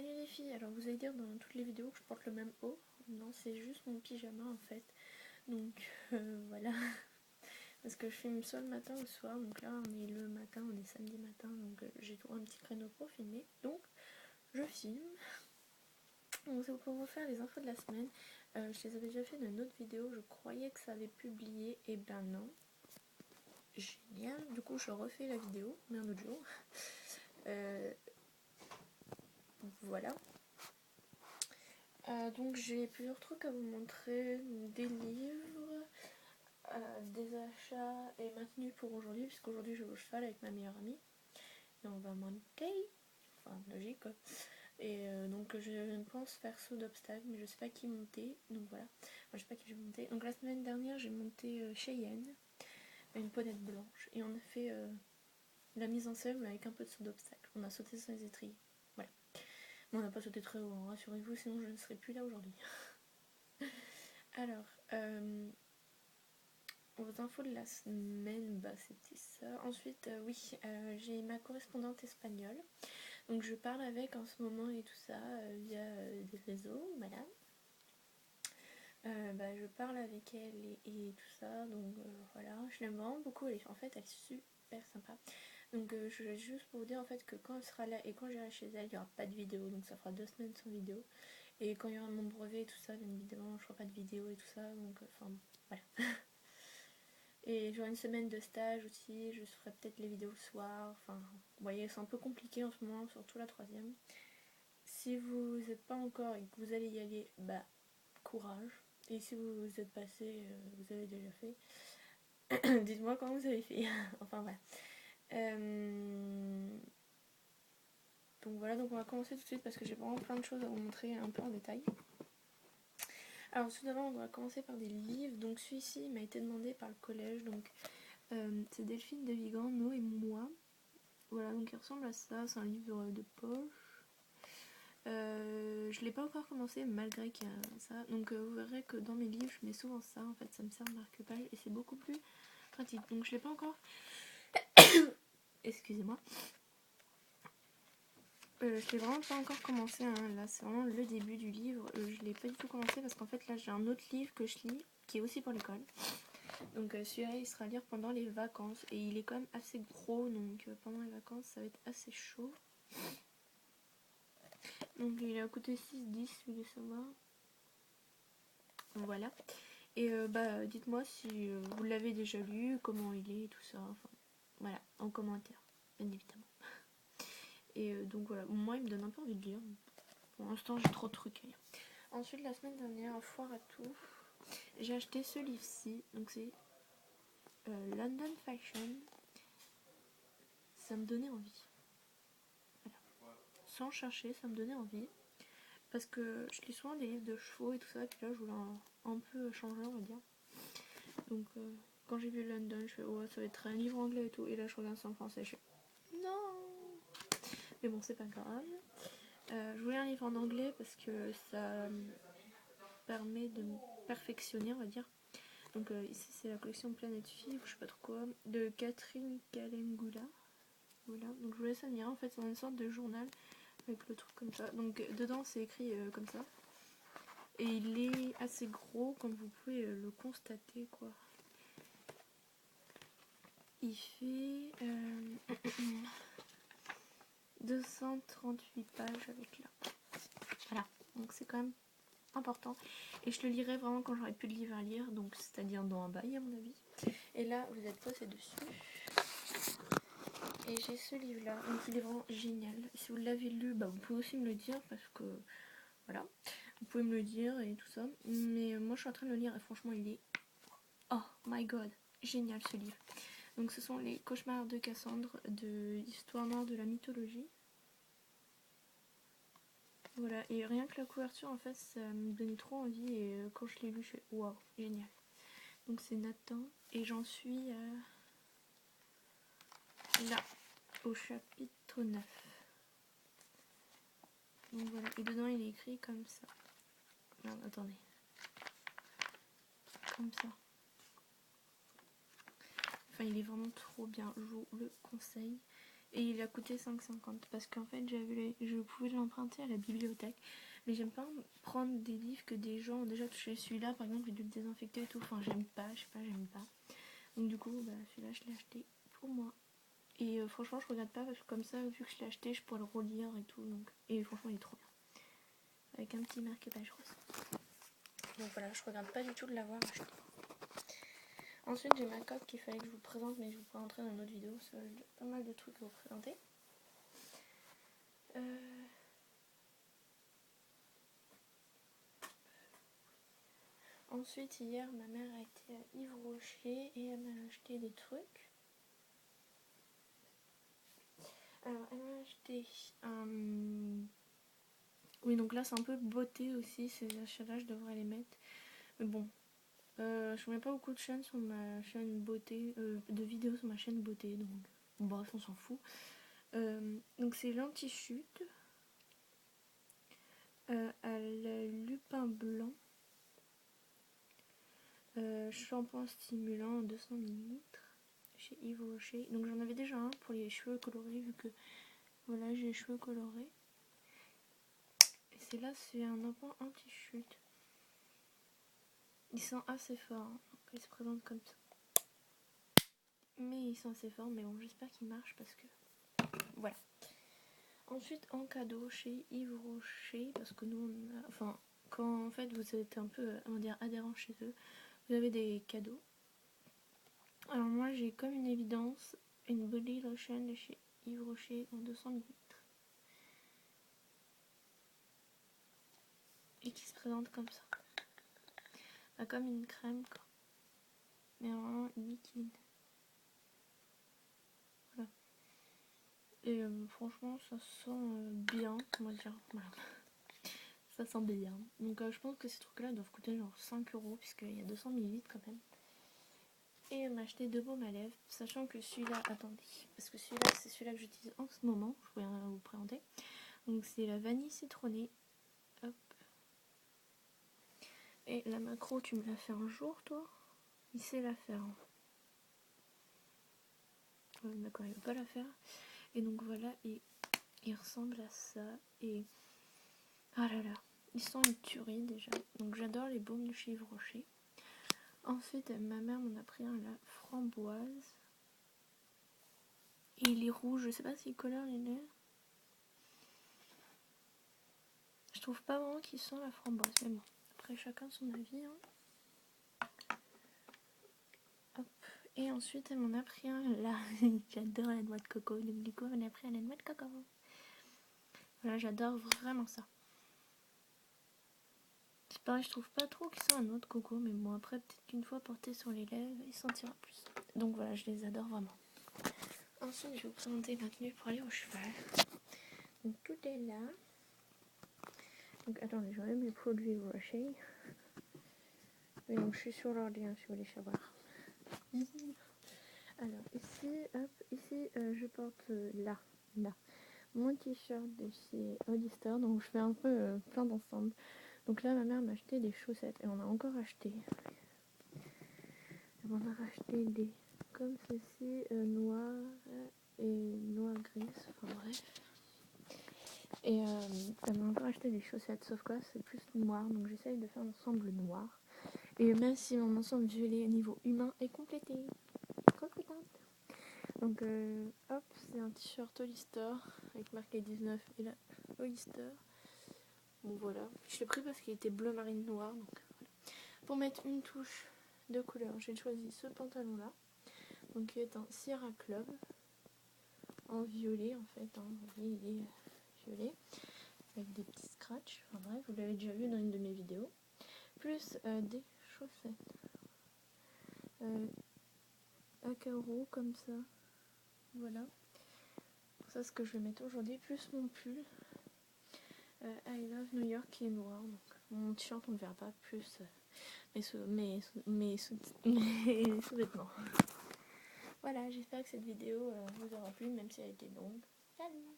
Salut les filles, alors vous allez dire dans toutes les vidéos que je porte le même haut. Non, c'est juste mon pyjama en fait. Donc voilà. Parce que je filme soit le matin ou le soir. Donc là on est le matin, on est samedi matin. Donc j'ai trouvé un petit créneau pour filmer. Donc je filme. Donc c'est pour vous faire les infos de la semaine. Je les avais déjà fait dans une autre vidéo. Je croyais que ça avait publié. Et ben non. Génial. Du coup je refais la vidéo, mais un autre jour. Voilà. Donc j'ai plusieurs trucs à vous montrer, des livres, des achats et maintenus pour aujourd'hui, puisqu'aujourd'hui je vais au cheval avec ma meilleure amie et on va monter, enfin logique quoi. Et donc je pense faire saut d'obstacle, mais je sais pas qui monter, donc voilà. Enfin, je sais pas qui je vais monter. Donc la semaine dernière j'ai monté Cheyenne, une ponette blanche, et on a fait la mise en scène avec un peu de saut d'obstacle. On a sauté sans les étriers, voilà. Mais on n'a pas sauté très haut, hein, rassurez-vous, sinon je ne serais plus là aujourd'hui. Alors, aux infos de la semaine, bah c'était ça. Ensuite, oui, j'ai ma correspondante espagnole. Donc je parle avec en ce moment et tout ça via des réseaux, voilà. Bah, je parle avec elle et tout ça, donc voilà. Je l'aime vraiment beaucoup, en fait elle est super sympa. Donc juste pour vous dire en fait que quand elle sera là et quand j'irai chez elle, il n'y aura pas de vidéo, donc ça fera 2 semaines sans vidéo. Et quand il y aura mon brevet et tout ça, bien évidemment, je ferai pas de vidéo et tout ça, donc enfin voilà. Et j'aurai une semaine de stage aussi, je ferai peut-être les vidéos le soir, enfin, vous voyez, c'est un peu compliqué en ce moment, surtout la troisième. Si vous n'êtes pas encore et que vous allez y aller, bah, courage. Et si vous êtes passé, vous avez déjà fait, dites-moi comment vous avez fait. Enfin, voilà. Donc voilà, donc on va commencer tout de suite parce que j'ai vraiment plein de choses à vous montrer un peu en détail. Alors tout d'abord, on va commencer par des livres. Donc celui-ci m'a été demandé par le collège, donc c'est Delphine de Vigan, Nous et moi. Voilà, donc il ressemble à ça, c'est un livre de poche. Je l'ai pas encore commencé malgré qu'il y a ça. Donc vous verrez que dans mes livres, je mets souvent ça, en fait ça me sert de marque-page et c'est beaucoup plus pratique. Donc je l'ai pas encore... Excusez-moi. Je l'ai vraiment pas encore commencé, hein. Là c'est vraiment le début du livre. Je l'ai pas du tout commencé parce qu'en fait là j'ai un autre livre que je lis qui est aussi pour l'école. Donc celui-là il sera à lire pendant les vacances et il est quand même assez gros, donc pendant les vacances ça va être assez chaud. Donc il a coûté 6,10 si vous voulez savoir. Voilà. Et bah dites-moi si vous l'avez déjà lu, comment il est et tout ça. Enfin voilà, en commentaire, bien évidemment. Et donc voilà, moi il me donne un peu envie de lire. Pour l'instant j'ai trop de trucs à lire. Ensuite la semaine dernière, à Foire à tout, j'ai acheté ce livre-ci. Donc c'est London Fashion. Ça me donnait envie. Voilà. Sans chercher, ça me donnait envie. Parce que je lis souvent des livres de chevaux et tout ça. Et puis là je voulais un peu changer, on va dire. Donc quand j'ai vu London, je fais oh ça va être un livre anglais et tout. Et là je regarde ça en français, je fais non. Mais bon c'est pas grave. Je voulais un livre en anglais parce que ça permet de me perfectionner, on va dire. Donc ici c'est la collection Planète Fille, ou je sais pas trop quoi, de Catherine Kalengula. Voilà, donc je voulais ça lire. En fait c'est une sorte de journal avec le truc comme ça. Donc dedans c'est écrit comme ça. Et il est assez gros comme vous pouvez le constater quoi. Il fait 238 pages avec là. Voilà, donc c'est quand même important. Et je le lirai vraiment quand j'aurai plus de livres à lire, donc c'est-à-dire dans un bail à mon avis. Et là, vous êtes posé dessus. Et j'ai ce livre-là, donc il est vraiment génial. Si vous l'avez lu, bah, vous pouvez aussi me le dire parce que voilà, vous pouvez me le dire et tout ça. Mais moi, je suis en train de le lire et franchement, il est oh my god, génial ce livre. Donc ce sont les cauchemars de Cassandre, de l'histoire noire de la mythologie. Voilà, et rien que la couverture, en fait, ça me donnait trop envie. Et quand je l'ai lu, je suis waouh, génial. Donc c'est Nathan, et j'en suis là, au chapitre 9. Donc voilà, et dedans il est écrit comme ça. Non, attendez. Comme ça. Enfin, il est vraiment trop bien, je vous le conseille. Et il a coûté 5,50 parce qu'en fait je pouvais l'emprunter à la bibliothèque. Mais j'aime pas prendre des livres que des gens ont déjà touché. Celui-là par exemple j'ai dû le désinfecter et tout. Enfin j'aime pas, je sais pas, j'aime pas. Donc du coup celui-là je l'ai acheté pour moi. Et franchement je regrette pas parce que comme ça vu que je l'ai acheté je pourrais le relire et tout. Donc... Et franchement il est trop bien. Avec un petit marque-page rose. Donc voilà, je regrette pas du tout de l'avoir acheté. Ensuite j'ai ma coque qu'il fallait que je vous présente, mais je vous présenterai dans une autre vidéo. Ça, j'ai pas mal de trucs à vous présenter. Ensuite hier ma mère a été à Yves Rocher et elle m'a acheté des trucs. Alors elle m'a acheté un... Oui donc là c'est un peu beauté aussi, ces achats-là je devrais les mettre. Mais bon, je mets pas beaucoup de chaînes sur ma chaîne beauté, de vidéos sur ma chaîne beauté, donc bref on s'en fout. Donc c'est l'anti-chute à la lupin blanc, shampoing stimulant 200 ml chez Yves Rocher. Donc j'en avais déjà un pour les cheveux colorés vu que voilà j'ai les cheveux colorés. Et c'est là c'est un shampoing anti-chute. Ils sont assez forts, hein. Ils se présentent comme ça. Mais ils sont assez forts, mais bon j'espère qu'ils marchent parce que voilà. Ensuite en cadeau chez Yves Rocher, parce que nous on a, enfin quand en fait vous êtes un peu on va dire adhérent chez eux, vous avez des cadeaux. Alors moi j'ai comme une évidence une body lotion de chez Yves Rocher en 200 ml. Et qui se présente comme ça. Bah, comme une crème quoi. Mais vraiment liquide. Voilà. Et franchement ça sent bien, on va dire. Voilà. Ça sent bien. Donc je pense que ces trucs là doivent coûter genre 5 € puisqu'il y a 200 ml quand même. Et elle m'a acheté 2 baumes à lèvres, sachant que celui-là, attendez, parce que celui-là c'est celui-là que j'utilise en ce moment, je pourrais vous présenter. Donc c'est la vanille citronnée. Hop. Et la macro, tu me l'as fait un jour toi? Il sait la faire. Hein. D'accord, il va pas la faire. Et donc voilà, et il ressemble à ça. Et ah là là, ils sont une tuerie déjà. Donc j'adore les baumes de chez Yves Rocher. Ensuite, ma mère m'en a pris un la framboise. Et il est rouge, je sais pas si couleur il est. Je trouve pas vraiment qu'il sent la framboise, mais bon, après chacun son avis. Hein. Hop. Et ensuite, elle m'en a pris un là. J'adore la noix de coco, donc du coup, elle m'en a pris un la noix de coco. Voilà, j'adore vraiment ça. C'est pareil, je trouve pas trop qu'il sent la noix de coco, mais bon, après, peut-être qu'une fois porté sur les lèvres, il sentira plus. Donc voilà, je les adore vraiment. Ensuite, je vais vous présenter ma tenue pour aller au cheval. Donc tout est là. Donc attendez, j'enlève mes produits Rocher. Mais donc je suis sur l'ordi, hein, si vous voulez savoir. Alors ici, hop, ici je porte là, mon t-shirt de chez Hollister, donc je fais un peu plein d'ensemble. Donc là ma mère m'a acheté des chaussettes et on a encore acheté. On a racheté des comme ceci, noir et noir gris, enfin bref. Et elle m'a encore acheté des chaussettes, sauf que là c'est plus noir, donc j'essaye de faire un ensemble noir. Et même si mon ensemble violet au niveau humain est complété. Trop contente. Donc hop, c'est un t-shirt Hollister avec marqué 19 et là Hollister. Bon voilà, je l'ai pris parce qu'il était bleu marine noir. Donc voilà. Pour mettre une touche de couleur, j'ai choisi ce pantalon là. Donc qui est un Sierra Club en violet en fait. Hein. Vous voyez, il est violet avec des petits scratchs. Enfin bref, vous l'avez déjà vu dans une de mes vidéos. Plus des chaussettes à carreaux comme ça. Voilà. Ça, ce que je vais mettre aujourd'hui, plus mon pull I Love New York qui est noir. Donc, mon t-shirt, on ne verra pas, plus mes sous-vêtements. Voilà, j'espère que cette vidéo vous aura plu, même si elle était longue. Salut!